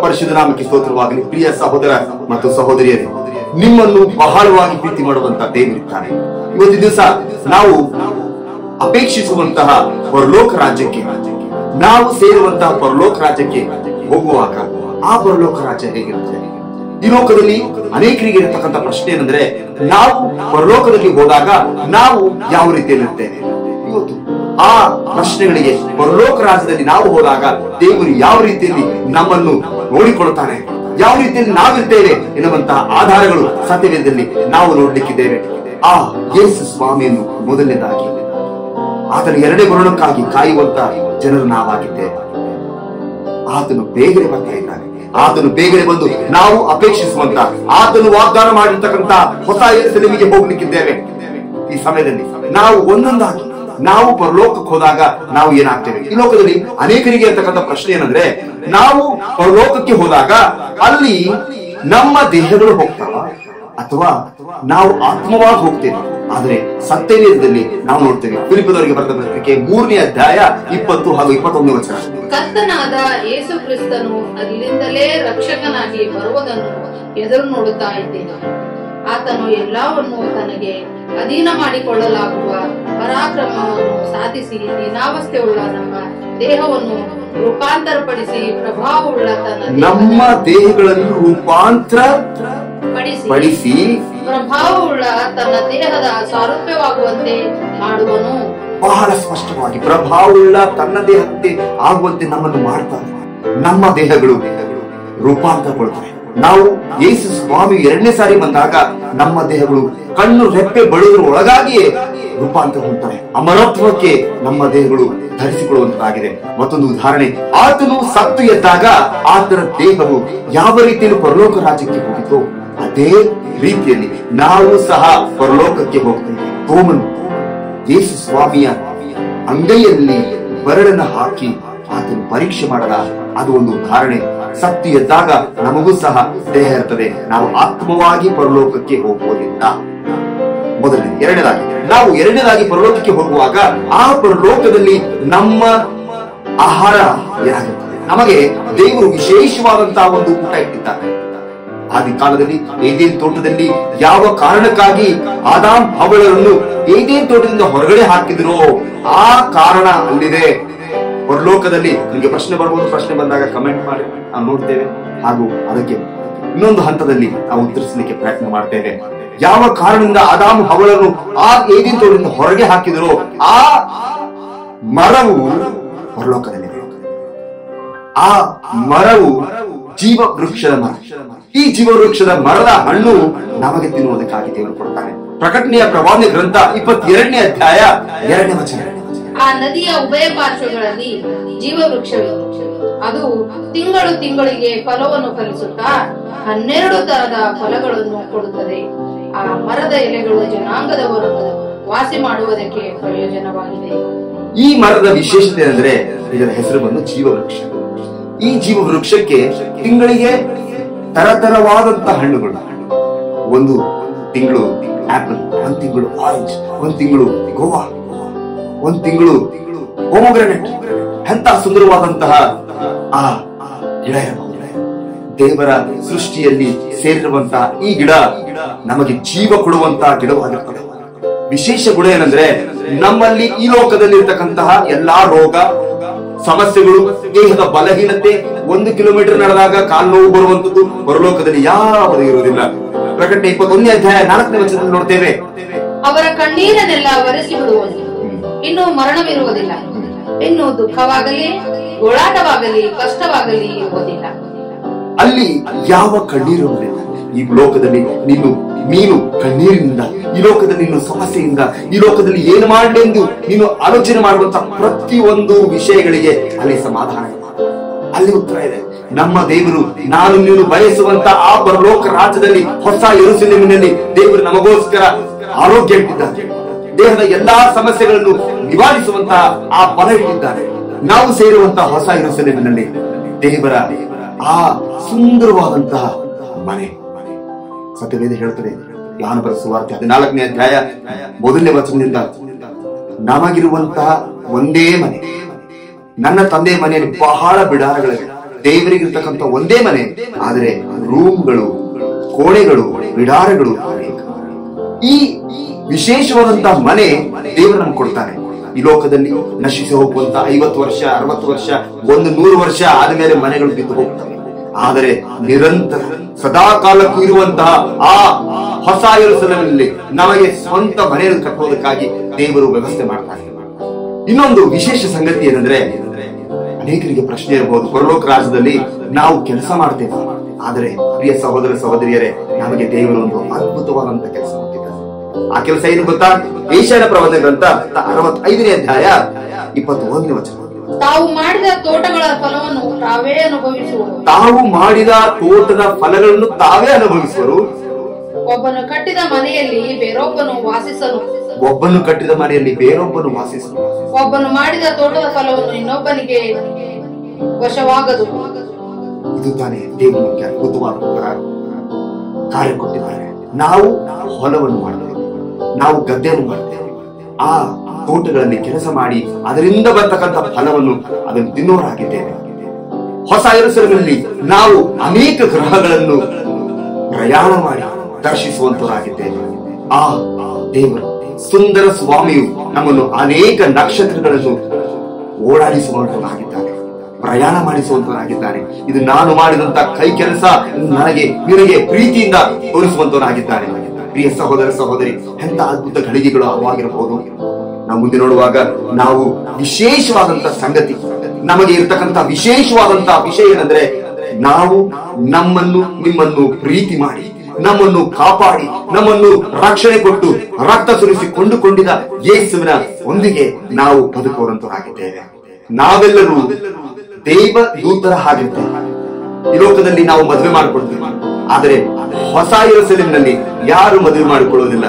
ಪರಿಶುದ್ಧ ನಾಮಕ್ಕೆ ಸ್ತೋತ್ರವಾಗಲಿ. ಪ್ರಿಯ ಸಹೋದರ ಮತ್ತು ಸಹೋದರಿಯರೇ, ನಿಮ್ಮನ್ನು ಬಹಳವಾಗಿ ಪ್ರೀತಿ ಮಾಡುವಂತಹ ದೇವರಿದ್ದಾನೆ. ಇವತ್ತು ದಿವಸ ನಾವು ಅಪೇಕ್ಷಿಸುವಂತಹ ಪರಲೋಕ ರಾಜ್ಯಕ್ಕೆ, ನಾವು ಸೇರುವಂತಹ ಪರಲೋಕ ರಾಜ್ಯಕ್ಕೆ ಹೋಗುವಾಗ ಆ ಪರಲೋಕ ರಾಜ್ಯ ಹೇಗಿರುತ್ತೆ? ಈ ಲೋಕದಲ್ಲಿ ಅನೇಕರಿಗೆ ಇರತಕ್ಕಂಥ ಪ್ರಶ್ನೆ ಏನಂದ್ರೆ, ನಾವು ಪರಲೋಕದಲ್ಲಿ ಹೋದಾಗ ನಾವು ಯಾವ ರೀತಿಯಲ್ಲಿರ್ತೇವೆ? ಇವತ್ತು ಆ ಪ್ರಶ್ನೆಗಳಿಗೆ ಪರಲೋಕ ರಾಜ್ಯದಲ್ಲಿ ನಾವು ಹೋದಾಗ ದೇವರು ಯಾವ ರೀತಿಯಲ್ಲಿ ನಮ್ಮನ್ನು ನೋಡಿಕೊಳ್ಳುತ್ತಾನೆ, ಯಾವ ರೀತಿಯಲ್ಲಿ ನಾವಿರ್ತೇವೆ ಎನ್ನುವಂತಹ ಆಧಾರಗಳು ಸತ್ಯವೇದದಲ್ಲಿ ನಾವು ನೋಡ್ಲಿಕ್ಕಿದ್ದೇವೆ. ಆ ಯೇಸು ಸ್ವಾಮಿಯನ್ನು ಮೊದಲನೇದಾಗಿ ಆತನ ಎರಡನೇ ಬರುಣಕ್ಕಾಗಿ ಕಾಯುವಂತ ಜನರು ನಾವಾಗಿದ್ದೇವೆ. ಆತನು ಬೇಗನೆ ಬರ್ತಾ ಇದ್ದಾನೆ. ಆತನು ಬೇಗನೆ ಬಂದು ನಾವು ಅಪೇಕ್ಷಿಸುವಂತ, ಆತನು ವಾಗ್ದಾನ ಮಾಡಿರ್ತಕ್ಕಂತ ಹೊಸ ಯೆರೂಸಲೇಮಿಗೆ ಹೋಗ್ಲಿಕ್ಕಿದ್ದೇವೆ. ಈ ಸಮಯದಲ್ಲಿ ನಾವು ಒಂದೊಂದಾಗಿ ನಾವು ಪರಲೋಕಕ್ಕೆ ಹೋದಾಗ ನಾವು ಏನಾಗ್ತೇವೆ? ಈ ಲೋಕದಲ್ಲಿ ಅನೇಕರಿಗೆ ಇರ್ತಕ್ಕಂಥ ಪ್ರಶ್ನೆ ಏನಂದ್ರೆ, ನಾವು ಪರಲೋಕಕ್ಕೆ ಹೋದಾಗ ಅಲ್ಲಿ ನಮ್ಮ ದೇಹಗಳು ಹೋಗ್ತಾವ ಅಥವಾ ನಾವು ಆತ್ಮವಾಗಿ ಹೋಗ್ತೇವೆ? ಆದ್ರೆ ಸತ್ಯವೇದದಲ್ಲಿ ನಾವು ನೋಡ್ತೇವೆ, ಫಿಲಿಪ್ಪದವರಿಗೆ ಬರೆದ ಪತ್ರಿಕೆ 3ನೇ ಅಧ್ಯಾಯ 20 ಹಾಗೂ 21 ವಚನ. ಕರ್ತನಾದ ಯೇಸು ಕ್ರಿಸ್ತನು ಅಲ್ಲಿಂದಲೇ ರಕ್ಷಕನಾಗಿ ಬರುವುದನ್ನು ಎದುರು ನೋಡುತ್ತಾ ಇದ್ದೇನೆ. ಆತನು ಎಲ್ಲವನ್ನು ತನಗೆ ಅಧೀನ ಮಾಡಿಕೊಳ್ಳಲಾಗುವ ಪರಾಕ್ರಮವನ್ನು ಸಾಧಿಸಿ ದೀನಾವಸ್ಥೆಯುಳ್ಳ ನಮ್ಮ ದೇಹವನ್ನು ರೂಪಾಂತರಪಡಿಸಿ ಪ್ರಭಾವವುಳ್ಳ ನಮ್ಮ ದೇಹಗಳನ್ನು ರೂಪಾಂತರ ಪಡಿಸಿ ಪ್ರಭಾವವುಳ್ಳ ತನ್ನ ದೇಹದ ಸಾರೂಪ್ಯವಾಗುವಂತೆ ಮಾಡುವನು. ಬಹಳ ಸ್ಪಷ್ಟವಾಗಿ ಪ್ರಭಾವವುಳ್ಳ ತನ್ನ ದೇಹಕ್ಕೆ ಆಗುವಂತೆ ನಮ್ಮನ್ನು ಮಾಡ್ತಾನೆ. ನಮ್ಮ ದೇಹಗಳು ರೂಪಾಂತರಗೊಳ್ತವೆ. ನಾವು ಯೇಸು ಸ್ವಾಮಿ ಎರಡನೇ ಸಾರಿ ಬಂದಾಗ ನಮ್ಮ ದೇಹಗಳು ಕಣ್ಣು ರೆಪ್ಪೆ ಬಳುವುದರ ಒಳಗಾಗಿಯೇ ರೂಪಾಂತರ ಹೊಂದ್ತಾರೆ. ಅಮರತ್ವಕ್ಕೆ ನಮ್ಮ ದೇಹಗಳು ಧರಿಸಿಕೊಳ್ಳುವಂತಾಗಿದೆ. ಮತ್ತೊಂದು ಉದಾಹರಣೆ, ಆತನು ಸತ್ತು ಎದ್ದಾಗ ಆತನ ದೇಹವು ಯಾವ ರೀತಿಯಲ್ಲಿ ಪರಲೋಕ ರಾಜ್ಯಕ್ಕೆ ಹೋಗಿತ್ತು, ಅದೇ ರೀತಿಯಲ್ಲಿ ನಾವು ಸಹ ಪರಲೋಕಕ್ಕೆ ಹೋಗ್ತೇವೆ. ತೋಮನು ಯೇಸು ಸ್ವಾಮಿಯ ಅಂಗೈಯಲ್ಲಿ ಬರಡನ್ನು ಹಾಕಿ ಆತನು ಪರೀಕ್ಷೆ ಮಾಡದ, ಅದು ಒಂದು ಉದಾಹರಣೆ. ಸತ್ತು ಎದ್ದಾಗ ನಮಗೂ ಸಹ ದೇಹ ಇರ್ತದೆ, ನಾವು ಆತ್ಮವಾಗಿ ಪರಲೋಕಕ್ಕೆ ಹೋಗುವುದಿಲ್ಲ. ಮೊದಲನೇ. ಎರಡನೇದಾಗಿ ಪರಲೋಕಕ್ಕೆ ಹೋಗುವಾಗ ಆ ಪರಲೋಕದಲ್ಲಿ ನಮ್ಮ ಆಹಾರ ಏನಾಗಿರ್ತದೆ? ನಮಗೆ ದೇವರು ವಿಶೇಷವಾದಂತಹ ಒಂದು ಊಟ ಇಟ್ಟಿದ್ದಾನೆ. ಆದಿ ಕಾಲದಲ್ಲಿ ಏದೇನ್ ತೋಟದಲ್ಲಿ ಯಾವ ಕಾರಣಕ್ಕಾಗಿ ಆದಾಮ್ ಹವ್ವಳನ್ನು ಏದೇನ್ ತೋಟದಿಂದ ಹೊರಗಡೆ ಹಾಕಿದ್ರೋ ಆ ಕಾರಣ ಅಲ್ಲಿದೆ. ಪರಲೋಕದಲ್ಲಿ ನಿಮಗೆ ಪ್ರಶ್ನೆ ಬರ್ಬೋದು, ಪ್ರಶ್ನೆ ಬಂದಾಗ ಕಮೆಂಟ್ ಮಾಡಿ, ನಾವು ನೋಡ್ತೇವೆ ಹಾಗೂ ಅದಕ್ಕೆ ಇನ್ನೊಂದು ಹಂತದಲ್ಲಿ ನಾವು ಉತ್ತರಿಸಲಿಕ್ಕೆ ಪ್ರಯತ್ನ ಮಾಡ್ತೇವೆ. ಯಾವ ಕಾರಣದಿಂದ ಆದಾಮ್ ಹವ್ವಳನ್ನು ಆ ಏದೇನ್ ತೋಟದಿಂದ ಹೊರಗೆ ಹಾಕಿದ್ರೋ ಆ ಮರವು ಪರಲೋಕದಲ್ಲಿ, ಆ ಮರವು ಜೀವ ವೃಕ್ಷದ ಮರ. ಈ ಜೀವ ವೃಕ್ಷದ ಮರದ ಹಣ್ಣು ನಮಗೆ ತಿನ್ನುವುದಕ್ಕಾಗಿ ದೇವರು ಕೊಡ್ತಾನೆ. ಪ್ರಕಟಣೆಯ ಪ್ರವಾದನೆ ಗ್ರಂಥ 22ನೇ ಅಧ್ಯಾಯ 2ನೇ ವಚನ. ಆ ನದಿಯ ಉಭಯ ಪಾರ್ಶ್ವಗಳಲ್ಲಿ ಜೀವ ವೃಕ್ಷವಿದೆ. ಅದು ತಿಂಗಳಿಗೆ ಫಲವನ್ನು ಫಲಿಸುತ್ತಾ 12 ತರದ ಫಲಗಳನ್ನು ಕೊಡುತ್ತದೆ. ಆ ಮರದ ಎಲೆಗಳು ಜನಾಂಗದವರನ್ನು ವಾಸಿ ಮಾಡುವುದಕ್ಕೆ ಪ್ರಯೋಜನವಾಗಿದೆ. ಈ ಮರದ ವಿಶೇಷತೆ ಅಂದ್ರೆ ಇದರ ಹೆಸರು ಬಂದು ಜೀವ ವೃಕ್ಷ. ಈ ಜೀವ ವೃಕ್ಷಕ್ಕೆ ತಿಂಗಳಿಗೆ ತರತರವಾದಂತಹ ಹಣ್ಣುಗಳು. ಒಂದು ತಿಂಗಳು ಆಪಲ್, ಒಂದು ತಿಂಗಳು ಆರೆಂಜ್, ಒಂದು ತಿಂಗಳು ಗೋವಾ, ಒಂದು ತಿಂಗಳು ಪೊಮೊಗ್ರಾನೇಟ್. ಎಂತ ಸುಂದರವಾದಂತಹ ಆ ಗಿಡ ಇರಬಹುದು. ದೇವರ ಸೃಷ್ಟಿಯಲ್ಲಿ ಸೇರಿರುವಂತಹ ಈ ಗಿಡ ನಮಗೆ ಜೀವ ಕೊಡುವಂತಹ ಗಿಡವಾಗಿರ್ತದೆ. ವಿಶೇಷ ಗುಣ ಏನಂದ್ರೆ, ನಮ್ಮಲ್ಲಿ ಈ ಲೋಕದಲ್ಲಿ ಇರ್ತಕ್ಕಂತಹ ಎಲ್ಲಾ ರೋಗ ಸಮಸ್ಯೆಗಳು, ದೇಹದ ಬಲಹೀನತೆ, 1 ಕಿಲೋಮೀಟರ್ ನಡೆದಾಗ ಕಾಲು ನೋವು ಬರುವಂತದ್ದು ಪರಲೋಕದಲ್ಲಿ ಯಾವುದೇ ಇರುವುದಿಲ್ಲ. ಪ್ರಕಟಣೆ 21ನೇ ಅಧ್ಯಾಯ 4ನೇ ವಚನದಲ್ಲಿ ನೋಡ್ತೇವೆ, ಅವರ ಕಣ್ಣೀರನ್ನೆಲ್ಲ ಒರೆಸಿ ಬಿಡುವುದು, ಇನ್ನು ಮರಣವಿರುವುದಿಲ್ಲ, ಇನ್ನು ದುಃಖವಾಗಲಿ ಗೋಳಾಟವಾಗಲಿ ಕಷ್ಟವಾಗಲಿ ಇರುವುದಿಲ್ಲ. ಅಲ್ಲಿ ಯಾವ ಕಣ್ಣೀರು ಇರುವುದಿಲ್ಲ. ಈ ಲೋಕದಲ್ಲಿ ನೀನು ಕಣ್ಣೀರಿನಿಂದ, ಈ ಲೋಕದಲ್ಲಿ ನೀನು ಸಮಸ್ಯೆಯಿಂದ, ಈ ಲೋಕದಲ್ಲಿ ಏನು ಮಾಡಲೆಂದು ನೀನು ಆಲೋಚನೆ ಮಾಡುವಂತ ಪ್ರತಿಯೊಂದು ವಿಷಯಗಳಿಗೆ ಅಲ್ಲಿ ಸಮಾಧಾನ ಇದೆ, ಅಲ್ಲಿ ಉತ್ತರ ಇದೆ. ನಮ್ಮ ದೇವರು ನಾನು ನೀನು ಬಯಸುವಂತ ಆ ಪರಲೋಕ ರಾಜ್ಯದಲ್ಲಿ, ಹೊಸ ಯೆರೂಸಲೇಮಿನಲ್ಲಿ ದೇವರು ನಮಗೋಸ್ಕರ ಆರೋಗ್ಯ ಇಟ್ಟಿದ್ದಾನೆ. ದೇಹದ ಎಲ್ಲಾ ಸಮಸ್ಯೆಗಳನ್ನು ನಿವಾರಿಸುವಂತಹ ಆ ಬಲ ಇಟ್ಟಿದ್ದಾನೆ. ನಾವು ಸೇರುವಂತಹ ಹೊಸ ಯೆರೂಸಲೇಮಿನಲ್ಲಿ ದೇವರ ಆ ಸುಂದರವಾದಂತಹ ಮನೆ. ಸತ್ಯವೇದ ಹೇಳ್ತದೆ, ಯೋಹಾನ ಬರೆದ ಸುವಾರ್ತೆ 14ನೇ ಅಧ್ಯಾಯ 1ನೇ ವಚನದಿಂದ, ನಮಗಿರುವಂತಹ ಒಂದೇ ಮನೆ, ನನ್ನ ತಂದೆಯ ಮನೆಯಲ್ಲಿ ಬಹಳ ಬಿಡಾರಗಳಿವೆ, ದೇವರಿಗಿರ್ತಕ್ಕಂಥ ಒಂದೇ ಮನೆ, ಆದರೆ ರೂಮ್ಗಳು, ಕೋಣೆಗಳು, ಬಿಡಾರಗಳು ಅನೇಕ. ಈ ವಿಶೇಷವಾದಂತಹ ಮನೆ ದೇವರು ನಮ್ಗೆ ಕೊಡ್ತಾನೆ. ಈ ಲೋಕದಲ್ಲಿ ನಶಿಸಿ ಹೋಗುವಂತ 50 ವರ್ಷ, 60 ವರ್ಷ, 100 ವರ್ಷ ಆದ್ಮೇಲೆ ಮನೆಗಳು ಬಿದ್ದು ಹೋಗ್ತವೆ. ಆದರೆ ನಿರಂತರ ಸದಾ ಕಾಲಕ್ಕೂ ಇರುವಂತಹ ಆ ಹೊಸ ಯೆರೂಸಲೇಮಿನಲ್ಲಿ ನಮಗೆ ಸ್ವಂತ ಮನೆಯನ್ನು ಕಟ್ಟುವುದಕ್ಕಾಗಿ ದೇವರು ವ್ಯವಸ್ಥೆ ಮಾಡ್ತಾರೆ. ಇನ್ನೊಂದು ವಿಶೇಷ ಸಂಗತಿ ಏನಂದ್ರೆ, ಅನೇಕರಿಗೆ ಪ್ರಶ್ನೆ ಇರಬಹುದು, ಪರಲೋಕ ರಾಜ್ಯದಲ್ಲಿ ನಾವು ಕೆಲಸ ಮಾಡ್ತೇವೆ, ಆದರೆ ಪ್ರಿಯ ಸಹೋದರ ಸಹೋದರಿಯರೇ, ನಮಗೆ ದೇವರು ಒಂದು ಅದ್ಭುತವಾದಂತ ಕೆಲಸ ಕೊಟ್ಟಿದ್ದಾರೆ. ಆ ಕೆಲಸ ಏನು ಗೊತ್ತಾ? ಯೆಶಾಯನ ಪ್ರವಾದನೆ ಗ್ರಂಥ 65ನೇ ಅಧ್ಯಾಯ 21ನೇ ವಚನ. ತಾವು ಮಾಡಿದ ತೋಟಗಳ ಫಲವನ್ನು ತಾವೇ ಅನುಭವಿಸುವರು. ತಾವು ಮಾಡಿದ ತೋಟದ ಫಲಗಳನ್ನು ತಾವೇ ಅನುಭವಿಸುವರು. ಒಬ್ಬನು ಕಟ್ಟಿದ ಮನೆಯಲ್ಲಿ ಬೇರೊಬ್ಬನು ವಾಸಿಸಲು. ಒಬ್ಬನು ಕಟ್ಟಿದ ಮನೆಯಲ್ಲಿ ಬೇರೊಬ್ಬನು ವಾಸಿಸಲು. ಒಬ್ಬನು ಮಾಡಿದ ತೋಟದ ಫಲವನ್ನು ಇನ್ನೊಬ್ಬನಿಗೆ ವಶವಾಗದು. ಇದು ತಾನೇ ದೇವರು ನಮಗೆ ಅದ್ಭುತವಾದಂತಹ ಕಾರ್ಯ ಕೊಟ್ಟಿದ್ದಾರೆ. ನಾವು ಹೊಲವನ್ನು ಮಾಡ್ತೇವೆ, ನಾವು ಗದ್ದೆಯನ್ನು ಮಾಡ್ತೇವೆ, ಆ ತೋಟಗಳಲ್ಲಿ ಕೆಲಸ ಮಾಡಿ ಅದರಿಂದ ಬರ್ತಕ್ಕಂಥ ಫಲವನ್ನು ಅದನ್ನು ತಿನ್ನೋರಾಗಿದ್ದೇವೆ. ಹೊಸ ಯೆರೂಸಲೇಮಿನಲ್ಲಿ ನಾವು ಅನೇಕ ಗ್ರಹಗಳನ್ನು ಪ್ರಯಾಣ ಮಾಡಿ ದರ್ಶಿಸುವಂತವರಾಗಿದ್ದೇವೆ. ಆ ದೇವರು ಸುಂದರ ಸ್ವಾಮಿಯು ನಮ್ಮನ್ನು ಅನೇಕ ನಕ್ಷತ್ರಗಳನ್ನು ಓಡಾಡಿಸುವಂತವರಾಗಿದ್ದಾನೆ, ಪ್ರಯಾಣ ಮಾಡಿಸುವಂತವರಾಗಿದ್ದಾನೆ. ಇದು ನಾನು ಮಾಡಿದಂತ ಕೈ ಕೆಲಸ ನಿನಗೆ ಪ್ರೀತಿಯಿಂದ ತೋರಿಸುವಂತವರಾಗಿದ್ದಾನೆ. ಪ್ರಿಯ ಸಹೋದರ ಸಹೋದರಿ, ಎಂತ ಅದ್ಭುತ ಗಳಿಗೆಗಳು ಅವಾಗಿರಬಹುದು. ನಾವು ಮುಂದೆ ನೋಡುವಾಗ ನಾವು ವಿಶೇಷವಾದಂತ ಸಂಗತಿ, ನಮಗೆ ಇರ್ತಕ್ಕಂಥ ವಿಶೇಷವಾದಂತ ವಿಷಯ ಏನಂದ್ರೆ, ನಾವು ನಿಮ್ಮನ್ನು ಪ್ರೀತಿ ಮಾಡಿ, ನಮ್ಮನ್ನು ಕಾಪಾಡಿ, ನಮ್ಮನ್ನು ರಕ್ಷಣೆ ಕೊಟ್ಟು ರಕ್ತ ಸುರಿಸಿ ಕೊಂಡುಕೊಂಡಿದ್ದ ಯೇಸುವಿನ ಒಂದಿಗೆ ನಾವು ಬದುಕುವಂತವರಾಗಿದ್ದೇವೆ. ನಾವೆಲ್ಲರೂ ದೈವ ದೂತರ ಆಗಿರ್ತೇವೆ. ಈ ಲೋಕದಲ್ಲಿ ನಾವು ಮದುವೆ ಮಾಡಿಕೊಳ್ತೀವಿ, ಆದರೆ ಹೊಸ ಯೆರೂಸಲೇಮಿನಲ್ಲಿ ಯಾರು ಮದುವೆ ಮಾಡಿಕೊಳ್ಳುವುದಿಲ್ಲ.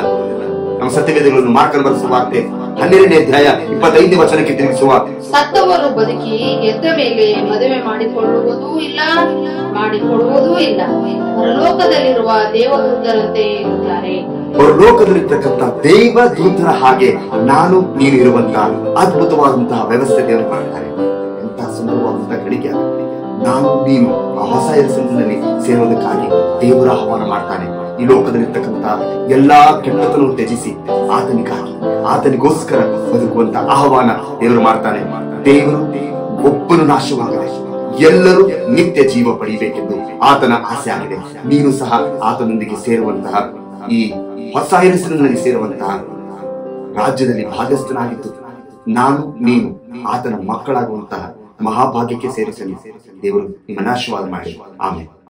ನಮ್ಮ ಸತ್ಯವೇದಗಳನ್ನು ಮಾರ್ಕನ ಬರೆಸುವ ವಾರ್ತೆ 12ನೇ ಅಧ್ಯಾಯ 25ನೇ ವಚನಕ್ಕೆ ತಿರುಗಿಸುವ, ಸತ್ತವರು ಬದುಕಿ ಎದ್ದ ಮೇಲೆ ಮದುವೆ ಮಾಡಿಕೊಳ್ಳುವುದೂ ಇಲ್ಲ, ಮಾಡಿಕೊಡುವುದೂ ಇಲ್ಲ. ಪರಲೋಕದಲ್ಲಿರುವ ದೇವದೂತರಂತೆ ಇರುತ್ತಾರೆ. ಪರಲೋಕದಲ್ಲಿರ್ತಕ್ಕಂಥ ದೇವ ದೂತರ ಹಾಗೆ ನಾನು ನೀನು ಇರುವಂತಹ ಅದ್ಭುತವಾದಂತಹ ವ್ಯವಸ್ಥೆಯನ್ನು ಮಾಡ್ತಾರೆ. ಎಂತಹ ಸುಂದರವಾದಂತಹ ಗಳಿಕೆ. ನಾನು ನೀನು ಆ ಹೊಸ ಯೆರೂಸಲೇಮಿನಲ್ಲಿ ಸೇರುವುದಕ್ಕಾಗಿ ದೇವರ ಆಹ್ವಾನ ಮಾಡ್ತಾನೆ. ಈ ಲೋಕದಲ್ಲಿರ್ತಕ್ಕಂಥ ಎಲ್ಲಾ ಕೆಟ್ಟತನವನ್ನು ತ್ಯಜಿಸಿ ಆತನಿಗೋಸ್ಕರ ಬದುಕುವಂತ ಆಹ್ವಾನ ದೇವರು ಮಾಡ್ತಾನೆ. ದೇವರು ಒಬ್ಬನು ನಾಶವಾಗದೆ ಎಲ್ಲರೂ ನಿತ್ಯ ಜೀವ ಪಡೆಯಬೇಕೆಂದು ಆತನ ಆಸೆ ಆಗಿದೆ. ನೀನು ಸಹ ಆತನೊಂದಿಗೆ ಸೇರುವಂತಹ, ಈ ಹೊಸ ಯೆರೂಸಲೇಮಿನಲ್ಲಿ ಸೇರುವಂತಹ ರಾಜ್ಯದಲ್ಲಿ ಭಾಗಸ್ಥನಾಗಿದ್ದು ನಾನು ನೀನು ಆತನ ಮಕ್ಕಳಾಗುವಂತಹ ಮಹಾಭಾಗ್ಯಕ್ಕೆ ಸೇರಿಸಲಿ. ದೇವರು ನಿಮ್ಮನ್ನು ಆಶೀರ್ವಾದ ಮಾಡಿ. ಆಮೆನ್.